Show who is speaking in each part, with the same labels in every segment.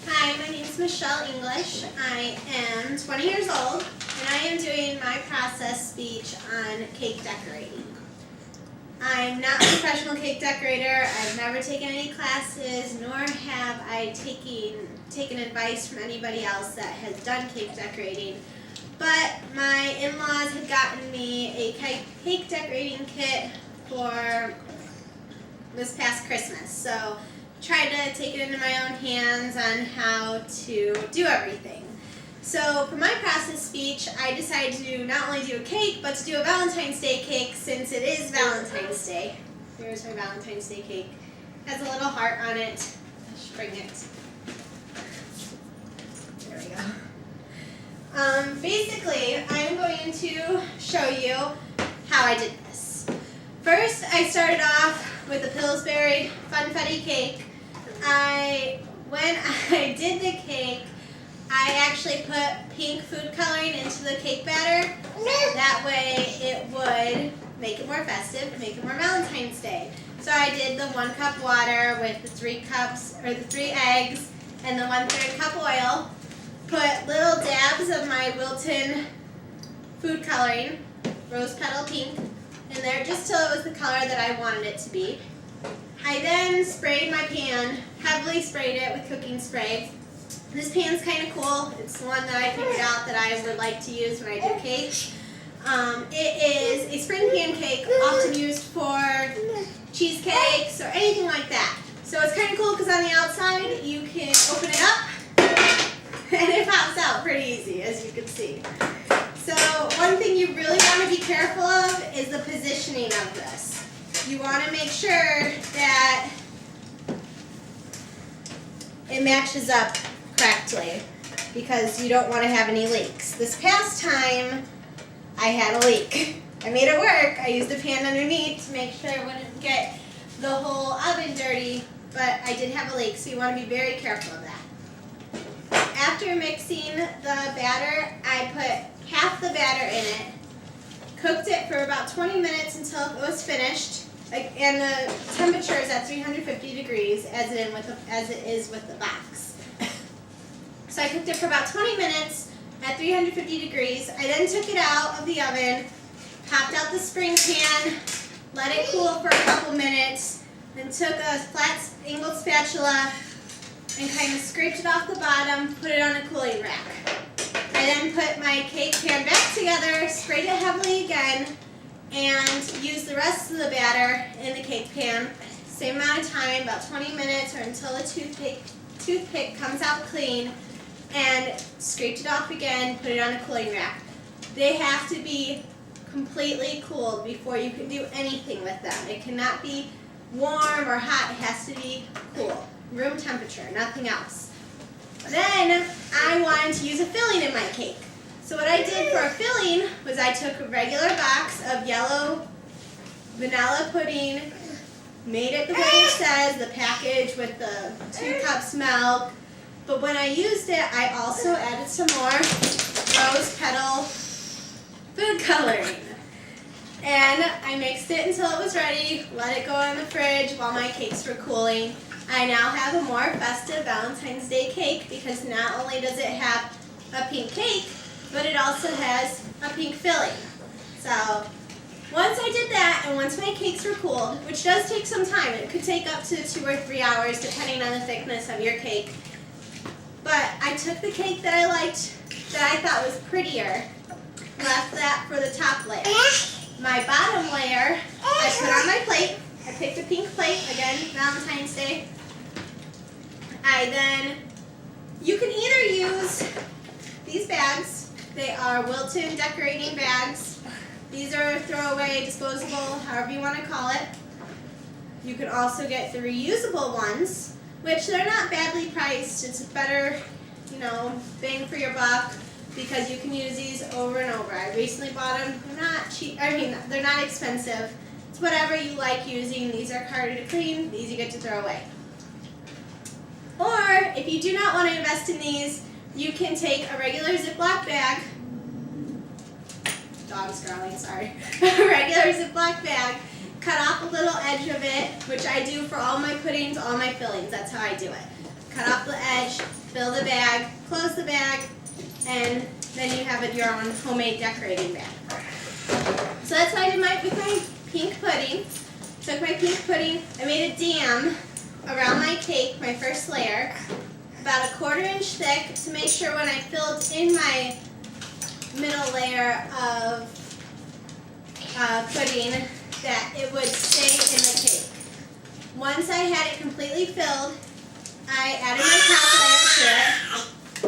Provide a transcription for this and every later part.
Speaker 1: Hi, my name is Michelle English. I am 20 years old and I am doing my process speech on cake decorating. I'm not a professional cake decorator. I've never taken any classes, nor have I taken advice from anybody else that has done cake decorating. But my in-laws had gotten me a cake decorating kit for this past Christmas. So tried to take it into my own hands on how to do everything. So for my process speech, I decided to not only do a cake, but to do a Valentine's Day cake since it is Valentine's Day. Here's my Valentine's Day cake. It has a little heart on it. Let's bring it. There we go. Basically, I'm going to show you how I did this. First, I started off with the Pillsbury Funfetti cake. When I did the cake, I actually put pink food coloring into the cake batter. That way it would make it more festive, make it more Valentine's Day. So I did the 1 cup water with the 3 eggs and the 1/3 cup oil. Put little dabs of my Wilton food coloring, rose petal pink, in there just till it was the color that I wanted it to be. I then sprayed my pan, heavily sprayed it with cooking spray. This pan's kind of cool. It's the one that I figured out that I would like to use when I do cake. It is a spring pan cake, often used for cheesecakes or anything like that. So it's kind of cool because on the outside you can open it up and it pops out pretty easy, as you can see. So one thing you really want to be careful of is the positioning of this. You want to make sure that it matches up correctly because you don't want to have any leaks. This past time, I had a leak. I made it work. I used the pan underneath to make sure it wouldn't get the whole oven dirty, but I did have a leak, so you want to be very careful of that. After mixing the batter, I put half the batter in it, cooked it for about 20 minutes until it was finished, and the temperature is at 350 degrees as it is with the box. So I cooked it for about 20 minutes at 350 degrees. I then took it out of the oven, popped out the spring pan, let it cool for a couple minutes, then took a flat angled spatula and kind of scraped it off the bottom, put it on a cooling rack. I then put my cake pan back together, sprayed it heavily again, and used the rest of the batter in the cake pan. Same amount of time, about 20 minutes or until the toothpick comes out clean, and scraped it off again, put it on a cooling rack. They have to be completely cooled before you can do anything with them. It cannot be warm or hot, it has to be cool, room temperature, nothing else. Then I wanted to use a filling in my cake. So what I did for a filling was I took a regular box of yellow vanilla pudding, made it the way it says, the package with the 2 cups milk. But when I used it, I also added some more rose petal food coloring. And I mixed it until it was ready, let it go in the fridge while my cakes were cooling. I now have a more festive Valentine's Day cake because not only does it have a pink cake, but it also has a pink filling. So once I did that and once my cakes were cooled, which does take some time, it could take up to 2 or 3 hours depending on the thickness of your cake. But I took the cake that I liked, that I thought was prettier, left that for the top layer. My bottom layer, I put on my plate. I picked a pink plate, again, Valentine's Day. You can either use these bags. They are Wilton decorating bags. These are throwaway, disposable, however you want to call it. You can also get the reusable ones, which they're not badly priced. It's a better, bang for your buck because you can use these over and over. I recently bought them. They're not cheap. They're not expensive. It's whatever you like using. These are harder to clean. These you get to throw away. Or if you do not want to invest in these, you can take a regular Ziploc bag. Dog's growling, sorry. A regular Ziploc bag. Cut off a little edge of it, which I do for all my puddings, all my fillings. That's how I do it. cut off the edge, fill the bag, close the bag, and then you have your own homemade decorating bag. So that's what I did with my pink pudding. Took my pink pudding, I made a dam around my cake, my first layer, about 1/4 inch thick to make sure when I filled in my middle layer of pudding that it would stay in the cake. Once I had it completely filled, I added my top layer to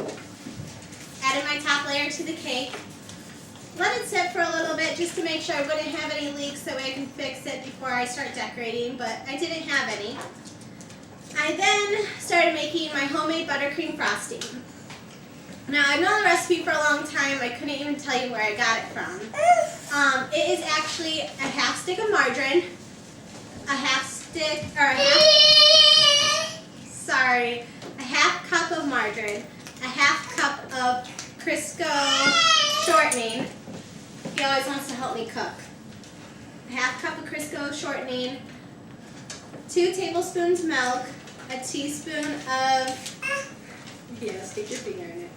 Speaker 1: it. Added my top layer to the cake. Let it sit for a little bit just to make sure I wouldn't have any leaks, that way I can fix it before I start decorating, but I didn't have any. I then started making my homemade buttercream frosting. Now, I've known the recipe for a long time. I couldn't even tell you where I got it from. It is actually a 1/2 stick of margarine, a 1/2 cup of margarine, a 1/2 cup of Crisco shortening. He always wants to help me cook. A 1/2 cup of Crisco shortening, 2 tablespoons milk, a teaspoon of, stick your finger in it,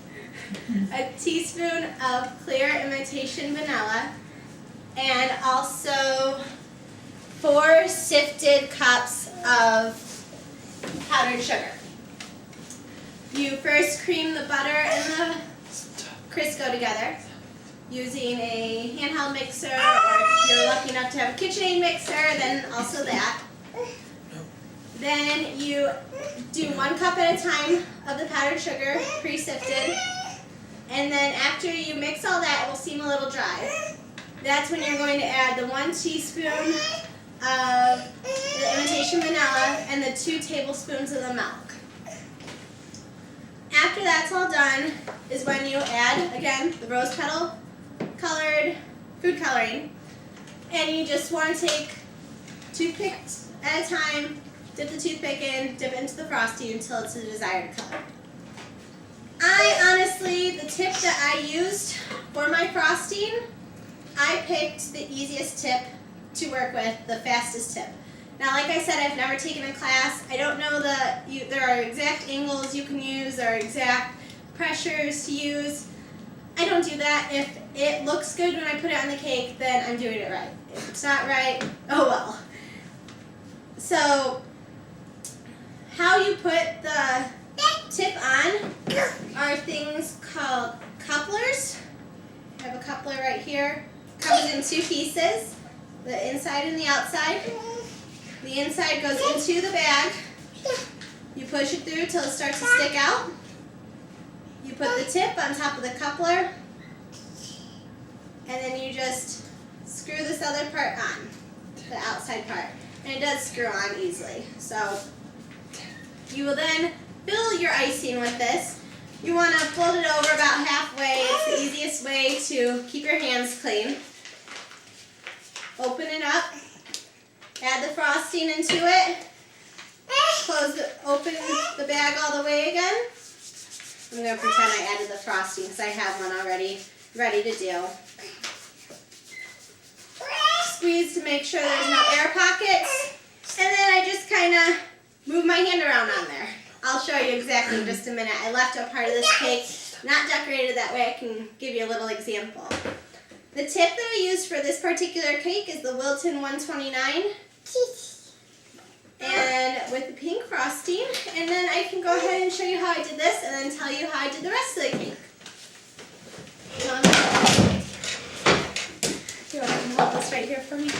Speaker 1: a teaspoon of clear imitation vanilla, and also 4 sifted cups of powdered sugar. You first cream the butter and the Crisco together using a handheld mixer, or if you're lucky enough to have a KitchenAid mixer, then also that. Then you do 1 cup at a time of the powdered sugar, pre-sifted, and then after you mix all that, it will seem a little dry. That's when you're going to add the 1 teaspoon of the imitation vanilla and the 2 tablespoons of the milk. After that's all done is when you add, again, the rose petal colored food coloring, and you just want to take toothpicks at a time, dip the toothpick in, dip it into the frosting until it's the desired color. The tip that I used for my frosting, I picked the easiest tip to work with, the fastest tip. Now, like I said, I've never taken a class. I don't know there are exact angles you can use or exact pressures to use. I don't do that. If it looks good when I put it on the cake, then I'm doing it right. If it's not right, oh well. So, how you put the tip on are things called couplers. I have a coupler right here. Comes in 2 pieces, the inside and the outside. The inside goes into the bag. You push it through till it starts to stick out. You put the tip on top of the coupler, and then you just screw this other part on, the outside part. And it does screw on easily. So you will then fill your icing with this. You want to fold it over about halfway. It's the easiest way to keep your hands clean. Open it up. Add the frosting into it. Open the bag all the way again. I'm going to pretend I added the frosting because I have one already ready to do. Squeeze to make sure there's no air pockets. And then I just kind of move my hand around on there. I'll show you exactly in just a minute. I left a part of this cake not decorated, that way I can give you a little example. The tip that I used for this particular cake is the Wilton 129. And with the pink frosting. And then I can go ahead and show you how I did this and then tell you how I did the rest of the cake. Do you want to hold this right here for me?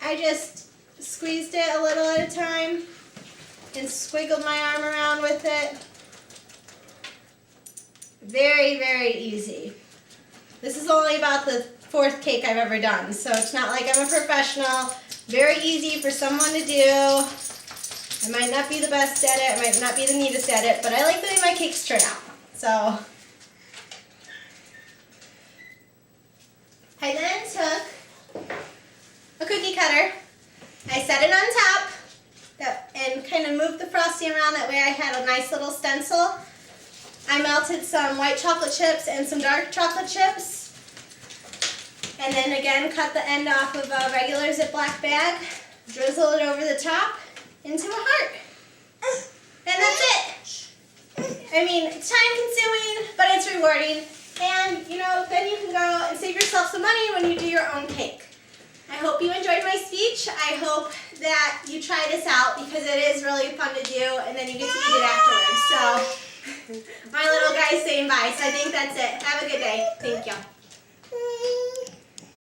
Speaker 1: I just squeezed it a little at a time and squiggled my arm around with it. Very, very easy. This is only about the 4th cake I've ever done, so it's not like I'm a professional. Very easy for someone to do. I might not be the best at it, I might not be the neatest at it, but I like the way my cakes turn out. So I then took a cookie cutter. I set it on top and kind of moved the frosting around, that way I had a nice little stencil. I melted some white chocolate chips and some dark chocolate chips. And then again, cut the end off of a regular Ziploc bag, drizzle it over the top into a heart. And that's it. I mean, it's time consuming, but it's rewarding. And, you know, then you can go and save yourself some money when you do your own cake. I hope you enjoyed my speech. I hope that you try this out because it is really fun to do, and then you get to eat it afterwards. So, my little guy's saying bye, so I think that's it. Have a good day. Thank you.